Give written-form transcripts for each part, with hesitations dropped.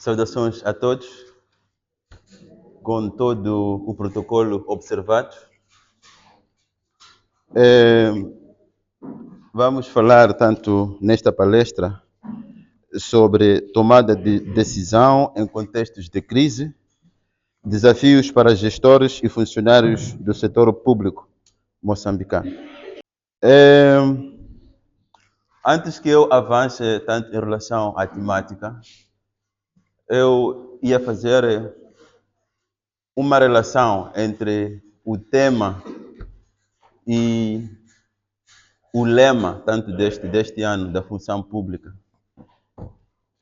Saudações a todos, com todo o protocolo observado. Vamos falar tanto nesta palestra sobre tomada de decisão em contextos de crise, desafios para gestores e funcionários do setor público moçambicano. Antes que eu avance tanto em relação à temática, eu ia fazer uma relação entre o tema e o lema, tanto deste ano, da função pública.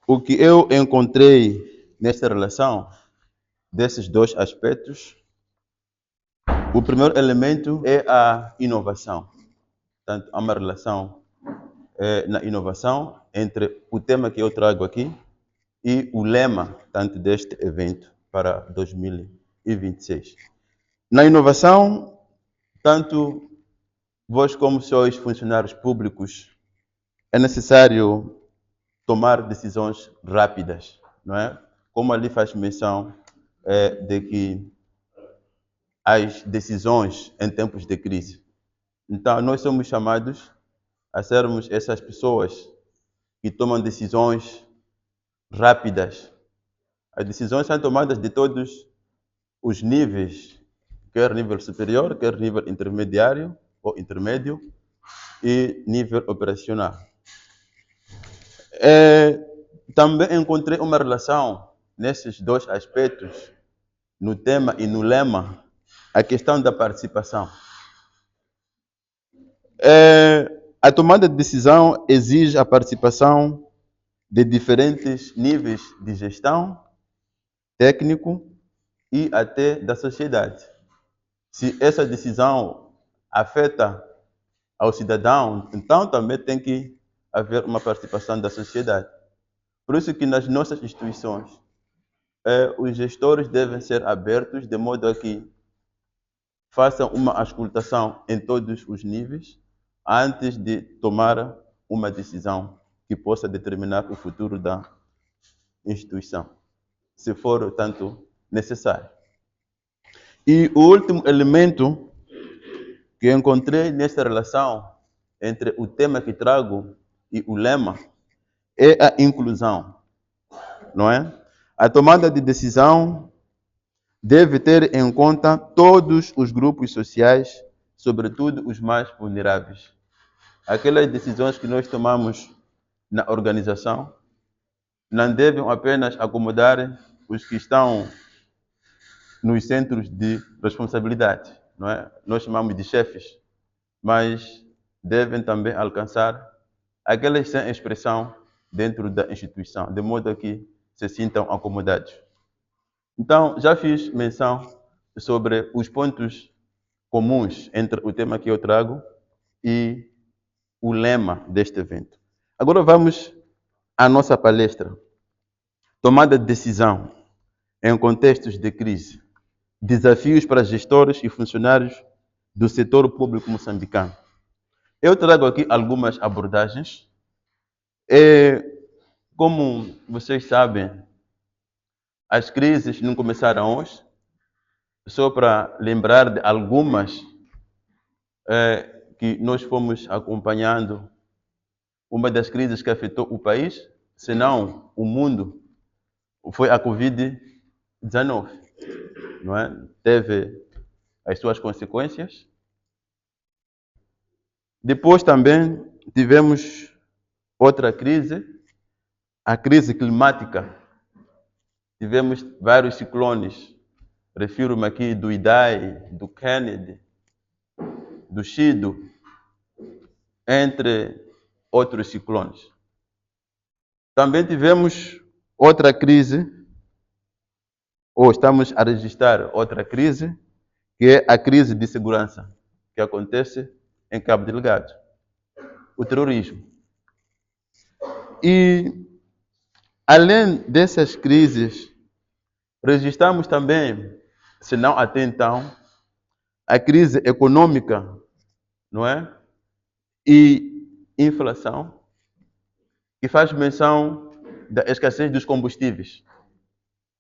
O que eu encontrei nesta relação, desses dois aspectos, o primeiro elemento é a inovação. Portanto, há uma relação na inovação entre o tema que eu trago aqui e o lema, tanto deste evento para 2026. Na inovação, tanto vós como sois funcionários públicos, é necessário tomar decisões rápidas, não é? Como ali faz menção de que as decisões em tempos de crise. Então, nós somos chamados a sermos essas pessoas que tomam decisões rápidas. As decisões são tomadas de todos os níveis, quer nível superior, quer nível intermediário ou intermédio e nível operacional. Também encontrei uma relação nesses dois aspectos, no tema e no lema, a questão da participação. A tomada de decisão exige a participação de diferentes níveis de gestão, técnico e até da sociedade. Se essa decisão afeta ao cidadão, então também tem que haver uma participação da sociedade. Por isso que nas nossas instituições, os gestores devem ser abertos de modo a que façam uma auscultação em todos os níveis antes de tomar uma decisão que possa determinar o futuro da instituição, se for tanto necessário. E o último elemento que encontrei nesta relação entre o tema que trago e o lema é a inclusão, não é? A tomada de decisão deve ter em conta todos os grupos sociais, sobretudo os mais vulneráveis. Aquelas decisões que nós tomamos na organização não devem apenas acomodar os que estão nos centros de responsabilidade, não é? Nós chamamos de chefes, mas devem também alcançar aqueles sem expressão dentro da instituição, de modo a que se sintam acomodados. Então, já fiz menção sobre os pontos comuns entre o tema que eu trago e o lema deste evento. Agora vamos à nossa palestra. Tomada de decisão em contextos de crise. Desafios para gestores e funcionários do setor público moçambicano. Eu trago aqui algumas abordagens. Como vocês sabem, as crises não começaram hoje. Só para lembrar de algumas que nós fomos acompanhando, uma das crises que afetou o país, se não o mundo, foi a Covid-19, não é? Teve as suas consequências. Depois também tivemos outra crise, a crise climática. Tivemos vários ciclones, refiro-me aqui do Idai, do Kennedy, do Chido, entre outros ciclones. Também tivemos outra crise, ou estamos a registrar outra crise, que é a crise de segurança, que acontece em Cabo Delgado, o terrorismo. E, além dessas crises, registramos também, se não até então, a crise econômica, não é? E inflação, que faz menção da escassez dos combustíveis.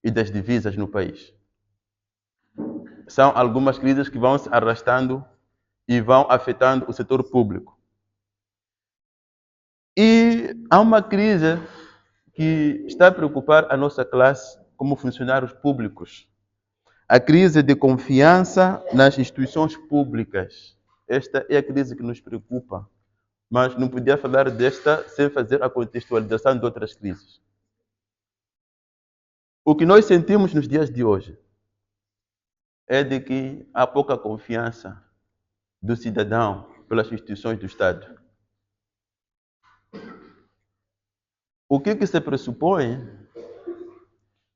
e das divisas no país. São algumas crises que vão se arrastando e vão afetando o setor público. E há uma crise que está a preocupar a nossa classe como funcionários públicos. A crise de confiança nas instituições públicas. Esta é a crise que nos preocupa. Mas não podia falar desta sem fazer a contextualização de outras crises. O que nós sentimos nos dias de hoje é de que há pouca confiança do cidadão pelas instituições do Estado. O que se pressupõe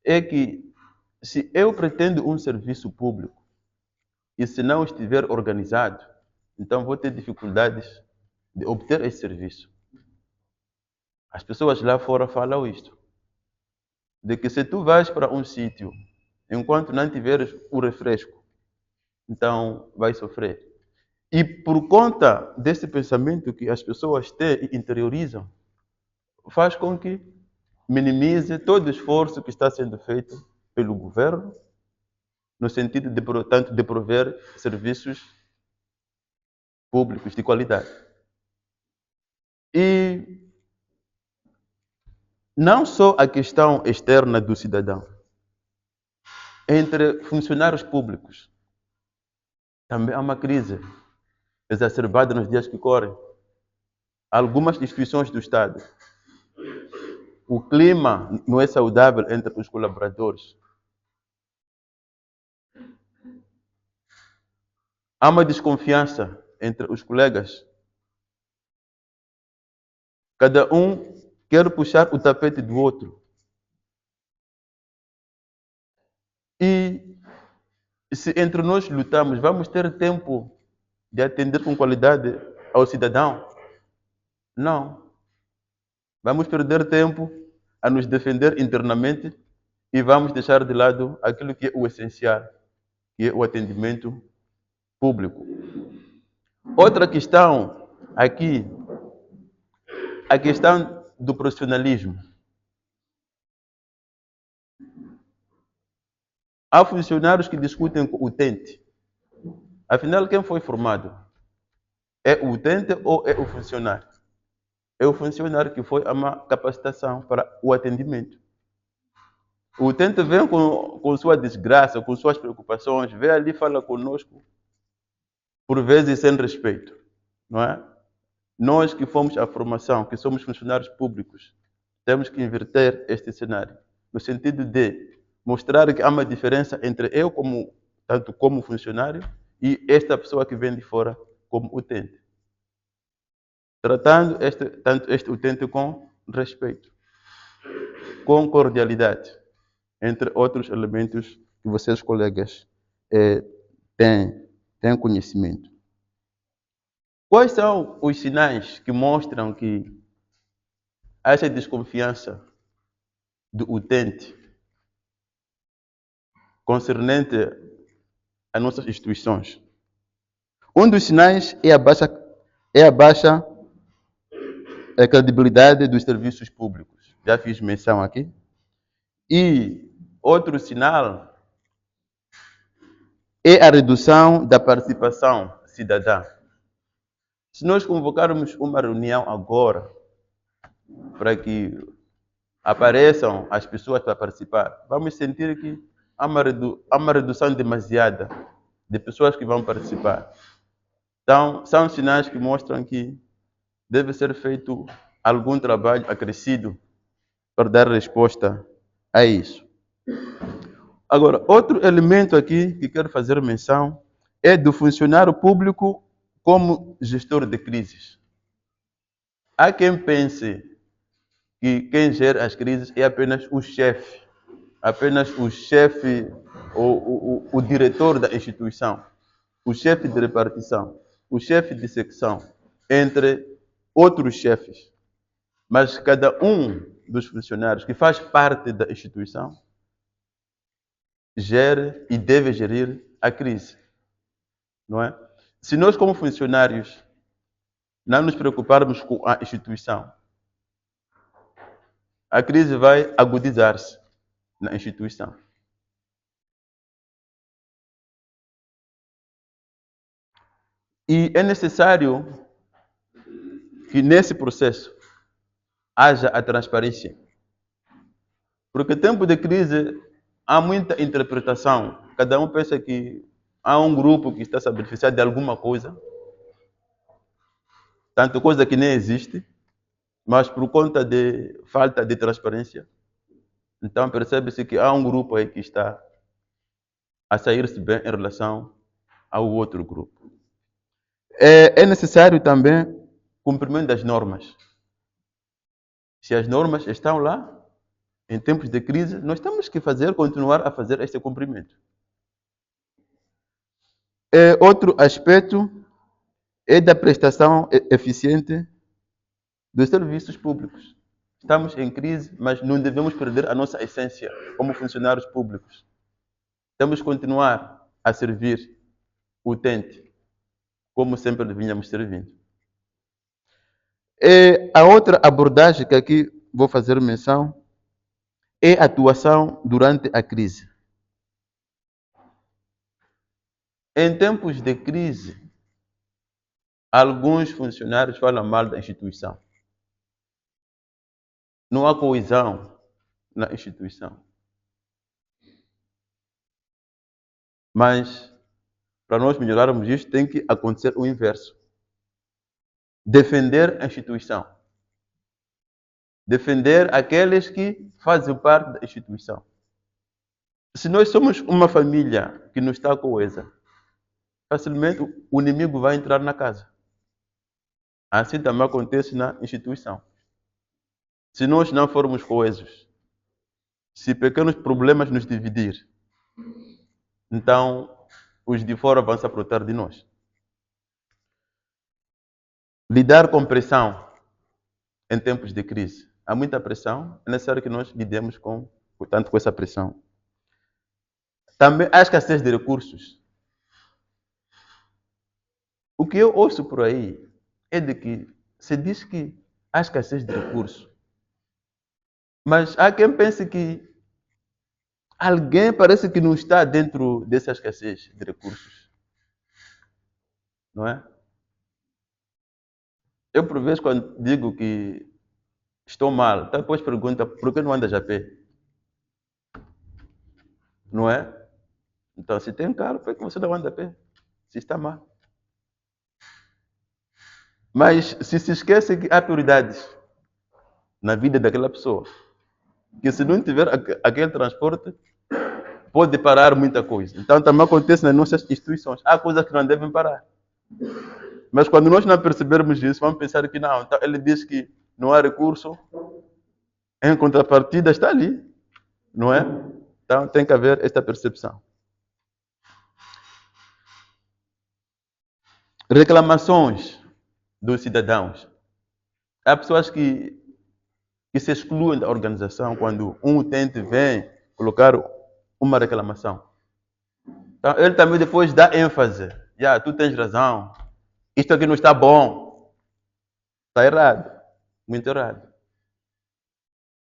é que se eu pretendo um serviço público e se não estiver organizado, então vou ter dificuldades de obter esse serviço. As pessoas lá fora falam isto, de que se tu vais para um sítio, enquanto não tiveres o refresco, então vai sofrer. E por conta desse pensamento que as pessoas têm e interiorizam, faz com que minimize todo o esforço que está sendo feito pelo governo, no sentido de, portanto, de prover serviços públicos de qualidade. E não só a questão externa do cidadão, entre funcionários públicos, também há uma crise exacerbada nos dias que correm. Algumas instituições do Estado, o clima não é saudável entre os colaboradores. Há uma desconfiança entre os colegas. Cada um quer puxar o tapete do outro. E se entre nós lutamos, vamos ter tempo de atender com qualidade ao cidadão? Não. Vamos perder tempo a nos defender internamente e vamos deixar de lado aquilo que é o essencial, que é o atendimento público. Outra questão aqui, a questão do profissionalismo. Há funcionários que discutem com o utente. Afinal, quem foi formado? É o utente ou é o funcionário? É o funcionário que foi a uma capacitação para o atendimento. O utente vem com sua desgraça, com suas preocupações, vem ali e fala conosco, por vezes sem respeito, não é? Nós que fomos à formação, que somos funcionários públicos, temos que inverter este cenário, no sentido de mostrar que há uma diferença entre eu, tanto como funcionário, e esta pessoa que vem de fora como utente. Tratando tanto este utente com respeito, com cordialidade, entre outros elementos que vocês, colegas, têm conhecimento. Quais são os sinais que mostram que há essa desconfiança do utente concernente às nossas instituições? Um dos sinais é a baixa credibilidade dos serviços públicos. Já fiz menção aqui. E outro sinal é a redução da participação cidadã. Se nós convocarmos uma reunião agora para que apareçam as pessoas para participar, vamos sentir que há uma redução demasiada de pessoas que vão participar. Então, são sinais que mostram que deve ser feito algum trabalho acrescido para dar resposta a isso. Agora, outro elemento aqui que quero fazer menção é do funcionário público como gestor de crises. Há quem pense que quem gera as crises é apenas o chefe, o diretor da instituição, o chefe de repartição, o chefe de secção, entre outros chefes. Mas cada um dos funcionários que faz parte da instituição gere e deve gerir a crise, não é? Se nós, como funcionários, não nos preocuparmos com a instituição, a crise vai agudizar-se. na instituição. E é necessário que nesse processo haja a transparência. Porque em tempo de crise há muita interpretação. Cada um pensa que há um grupo que está a se beneficiar de alguma coisa, tanto coisa que nem existe, mas por conta de falta de transparência, então percebe-se que há um grupo aí que está a sair-se bem em relação ao outro grupo. É necessário também cumprimento das normas. Se as normas estão lá, em tempos de crise, nós temos que continuar a fazer este cumprimento. Outro aspecto é da prestação eficiente dos serviços públicos. Estamos em crise, mas não devemos perder a nossa essência como funcionários públicos. Temos que continuar a servir o utente, como sempre vinhamos servindo. A outra abordagem que aqui vou fazer menção é a atuação durante a crise. Em tempos de crise, alguns funcionários falam mal da instituição. Não há coesão na instituição. Mas, para nós melhorarmos isto, tem que acontecer o inverso. Defender a instituição. Defender aqueles que fazem parte da instituição. Se nós somos uma família que não está coesa, facilmente o inimigo vai entrar na casa. Assim também acontece na instituição. Se nós não formos coesos, se pequenos problemas nos dividir, então os de fora vão se aproveitar de nós. Lidar com pressão em tempos de crise. Há muita pressão, é necessário que nós lidemos portanto, com essa pressão. Também há escassez de recursos. O que eu ouço por aí é de que se diz que há escassez de recursos, mas há quem pense que alguém parece que não está dentro dessa escassez de recursos. Não é? Eu, por vezes, quando digo que estou mal, depois pergunta por que não andas a pé? Não é? Então, se tem carro, por que você não anda a pé? Se está mal. Mas se esquece que há prioridades na vida daquela pessoa, que se não tiver aquele transporte, pode parar muita coisa. Então, também acontece nas nossas instituições. Há coisas que não devem parar. Mas quando nós não percebermos isso, vamos pensar que não. Então, ele diz que não há recurso, em contrapartida está ali, não é? Então, tem que haver esta percepção. Reclamações dos cidadãos. Há pessoas que se excluem da organização quando um utente vem colocar uma reclamação. Então, ele também depois dá ênfase. Tu tens razão. Isto aqui não está bom. Está errado. Muito errado.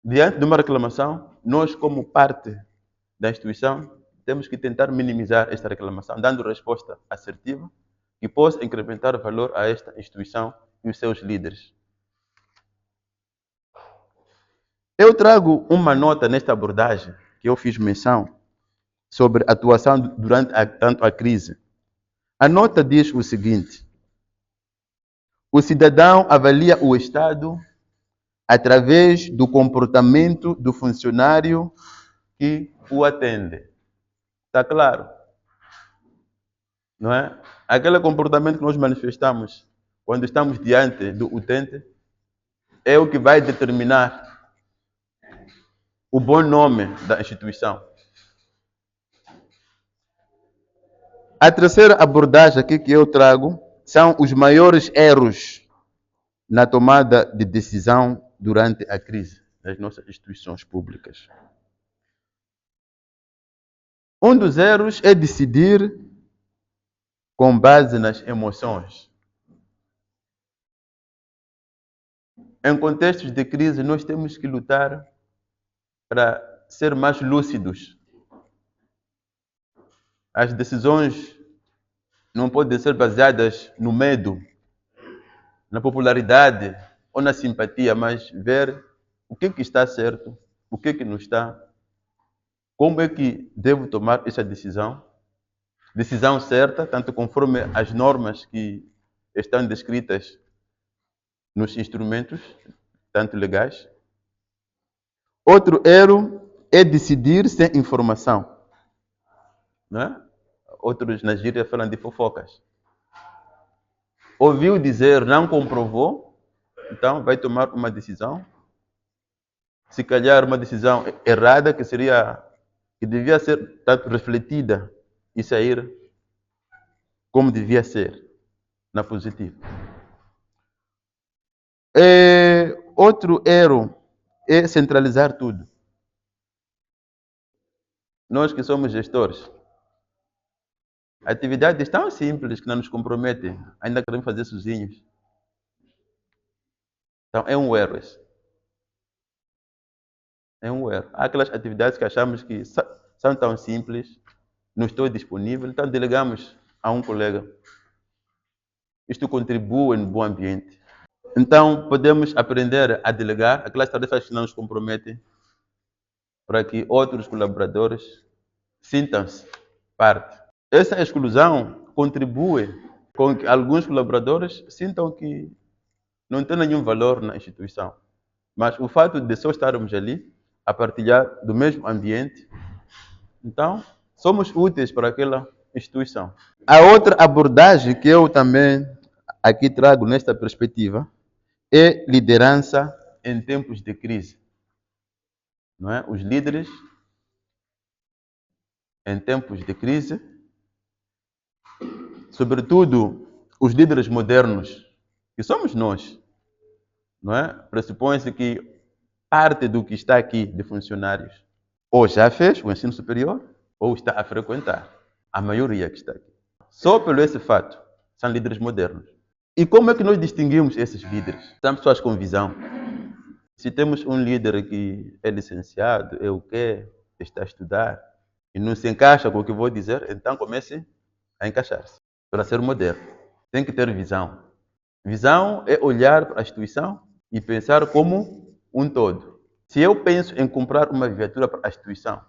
Diante de uma reclamação, nós, como parte da instituição, temos que tentar minimizar esta reclamação, dando resposta assertiva que possa incrementar valor a esta instituição e os seus líderes. Eu trago uma nota nesta abordagem que eu fiz menção sobre a atuação durante tanto a crise. A nota diz o seguinte: o cidadão avalia o Estado através do comportamento do funcionário que o atende. Está claro? Não é? Aquele comportamento que nós manifestamos quando estamos diante do utente é o que vai determinar o bom nome da instituição. A terceira abordagem aqui que eu trago são os maiores erros na tomada de decisão durante a crise das nossas instituições públicas. Um dos erros é decidir com base nas emoções. Em contextos de crise, nós temos que lutar para ser mais lúcidos. As decisões não podem ser baseadas no medo, na popularidade ou na simpatia, mas ver o que está certo, o que não está, como é que devo tomar essa decisão certa, tanto conforme as normas que estão descritas nos instrumentos, tanto legais. Outro erro é decidir sem informação. Não é? Outros na gíria falam de fofocas. Ouviu dizer, não comprovou, então vai tomar uma decisão. Se calhar uma decisão errada, que devia ser tanto refletida e sair como devia ser, na positiva. Outro erro é centralizar tudo. Nós que somos gestores, atividades tão simples que não nos comprometem, ainda queremos fazer sozinhos. Então é um erro esse. É um erro. Há aquelas atividades que achamos que são tão simples, não estou disponível, então delegamos a um colega. Isto contribui no bom ambiente. Então podemos aprender a delegar aquelas tarefas que não nos comprometem, para que outros colaboradores sintam-se parte. Essa exclusão contribui com que alguns colaboradores sintam que não tem nenhum valor na instituição. Mas o fato de só estarmos ali, a partilhar do mesmo ambiente, então somos úteis para aquela instituição. A outra abordagem que eu também aqui trago nesta perspectiva é liderança em tempos de crise. Não é? Os líderes em tempos de crise, sobretudo os líderes modernos, que somos nós, não é? Pressupõe-se que parte do que está aqui de funcionários ou já fez o ensino superior ou está a frequentar. A maioria que está aqui. Só pelo esse fato, são líderes modernos. E como é que nós distinguimos esses líderes? São pessoas com visão. Se temos um líder que é licenciado, é o quê? Está a estudar e não se encaixa com o que vou dizer, então comece a encaixar-se. Para ser moderno, tem que ter visão. Visão é olhar para a instituição e pensar como um todo. Se eu penso em comprar uma viatura para a instituição,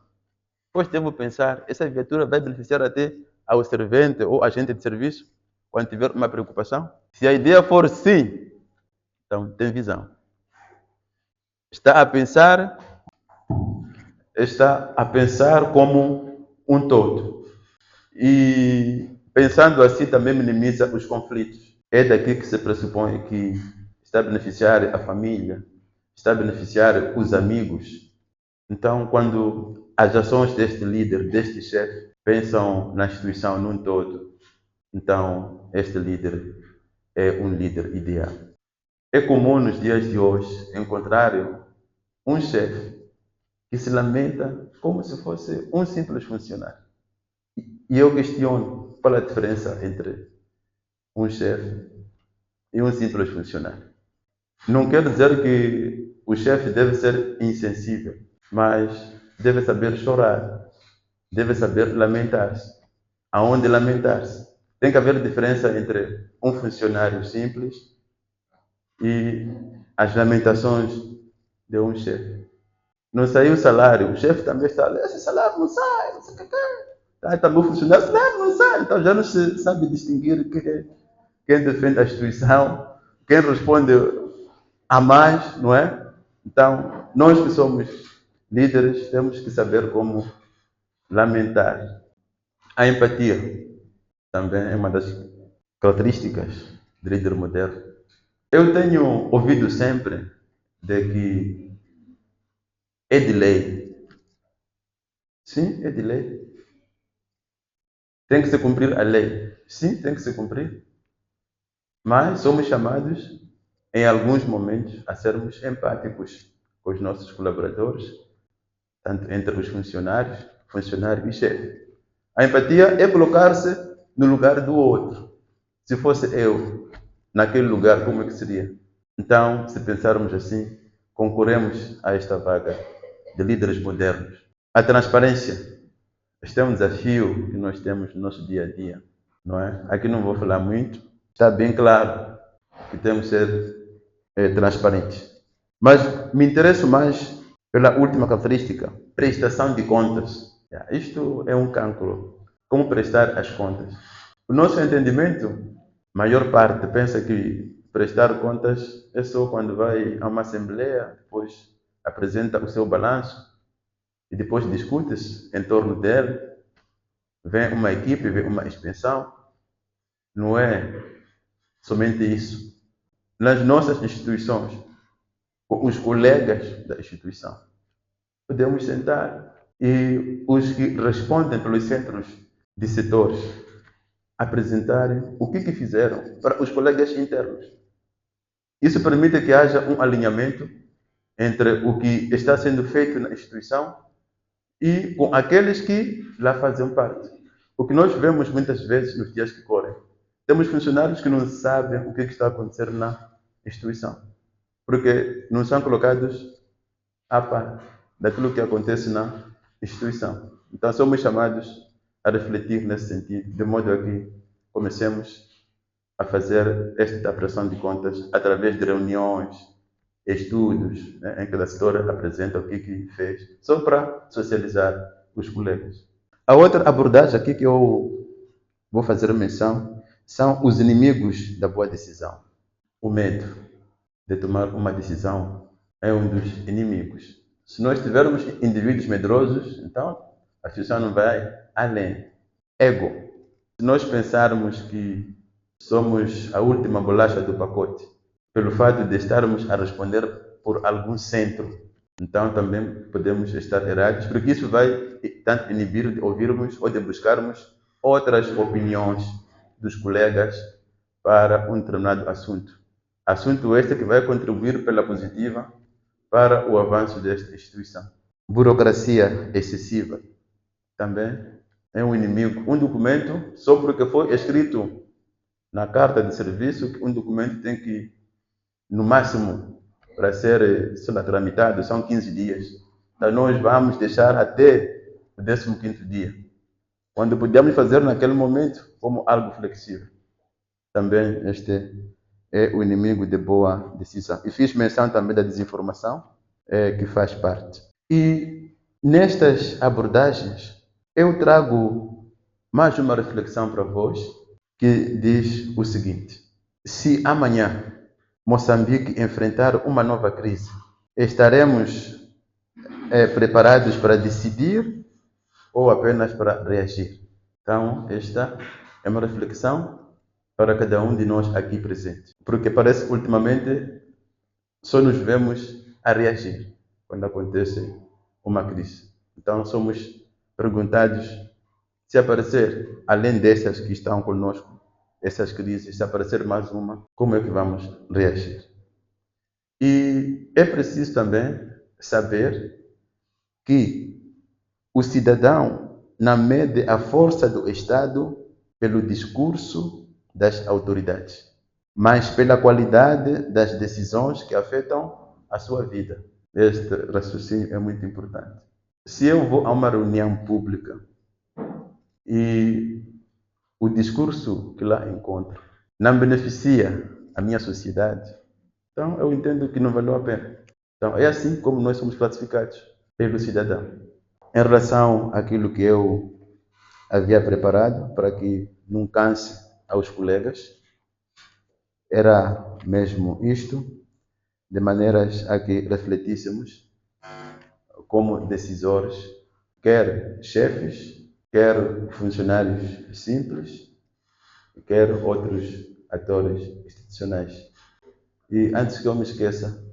depois devo pensar, essa viatura vai beneficiar até ao servente ou agente de serviço quando tiver uma preocupação? Se a ideia for sim, então tem visão. Está a pensar como um todo. E pensando assim também minimiza os conflitos. É daqui que se pressupõe que está a beneficiar a família, está a beneficiar os amigos. Então, quando as ações deste líder, deste chefe, pensam na instituição num todo, então este líder é um líder ideal. É comum nos dias de hoje encontrar um chefe que se lamenta como se fosse um simples funcionário. E eu questiono qual é a diferença entre um chefe e um simples funcionário. Não quer dizer que o chefe deve ser insensível, mas deve saber chorar, deve saber lamentar-se. Aonde lamentar-se? Tem que haver diferença entre um funcionário simples e as lamentações de um chefe. Não saiu o salário, o chefe também está ali, esse salário não sai, não sei o que. Também o funcionário, esse salário não sai. Então já não se sabe distinguir quem defende a instituição, quem responde a mais, não é? Então, nós que somos líderes, temos que saber como lamentar. A empatia também é uma das características do líder moderno. Eu tenho ouvido sempre de que é de lei. Sim, é de lei. Tem que se cumprir a lei. Sim, tem que se cumprir. Mas somos chamados, em alguns momentos, a sermos empáticos com os nossos colaboradores, tanto entre os funcionário e chefe. A empatia é colocar-se no lugar do outro. Se fosse eu naquele lugar, como é que seria? Então, se pensarmos assim, concorremos a esta vaga de líderes modernos. A transparência. Este é um desafio que nós temos no nosso dia a dia, não é? Aqui não vou falar muito, está bem claro que temos que ser transparentes. Mas me interesso mais pela última característica, prestação de contas. Isto é um cancro. Como prestar as contas? O nosso entendimento, maior parte, pensa que prestar contas é só quando vai a uma assembleia, depois apresenta o seu balanço e depois discute-se em torno dele. Vem uma equipe, vem uma inspeção. Não é somente isso. Nas nossas instituições, com os colegas da instituição, podemos sentar e os que respondem pelos centros de setores apresentarem o que fizeram para os colegas internos. Isso permite que haja um alinhamento entre o que está sendo feito na instituição e com aqueles que lá fazem parte. O que nós vemos muitas vezes nos dias que correm, temos funcionários que não sabem o que está a acontecer na instituição, porque não são colocados a par daquilo que acontece na instituição. Então, somos chamados a refletir nesse sentido, de modo a que comecemos a fazer esta prestação de contas através de reuniões, estudos, né, em que a setora apresenta o que fez, só para socializar os colegas. A outra abordagem aqui que eu vou fazer menção são os inimigos da boa decisão. O medo de tomar uma decisão é um dos inimigos. Se nós tivermos indivíduos medrosos, então a instituição não vai além. Ego. Se nós pensarmos que somos a última bolacha do pacote, pelo fato de estarmos a responder por algum centro, então também podemos estar errados, porque isso vai tanto inibir de ouvirmos ou de buscarmos outras opiniões dos colegas para um determinado assunto. Assunto este que vai contribuir pela positiva para o avanço desta instituição. Burocracia excessiva também é um inimigo. Um documento, só porque foi escrito na carta de serviço, um documento tem que, no máximo, para ser tramitado, são 15 dias. Então, nós vamos deixar até o 15º dia, quando podemos fazer naquele momento como algo flexível. Também este é o inimigo de boa decisão. E fiz menção também da desinformação, que faz parte. E nestas abordagens, eu trago mais uma reflexão para vós, que diz o seguinte: se amanhã Moçambique enfrentar uma nova crise, estaremos preparados para decidir ou apenas para reagir? Então, esta é uma reflexão para cada um de nós aqui presente, porque parece que ultimamente só nos vemos a reagir quando acontece uma crise. Então, somos perguntados, se aparecer, além dessas que estão conosco, essas crises, se aparecer mais uma, como é que vamos reagir? E é preciso também saber que o cidadão não mede a força do Estado pelo discurso das autoridades, mas pela qualidade das decisões que afetam a sua vida. Este raciocínio é muito importante. Se eu vou a uma reunião pública e o discurso que lá encontro não beneficia a minha sociedade, então eu entendo que não valeu a pena. Então é assim como nós somos classificados pelo cidadão. Em relação àquilo que eu havia preparado para que não canse aos colegas, era mesmo isto, de maneiras a que refletíssemos como decisores, quer chefes, quer funcionários simples, quer outros atores institucionais. E antes que eu me esqueça,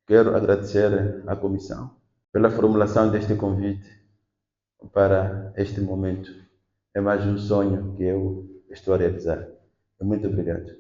quero agradecer à comissão pela formulação deste convite para este momento. É mais um sonho que eu estou a realizar. Muito obrigado.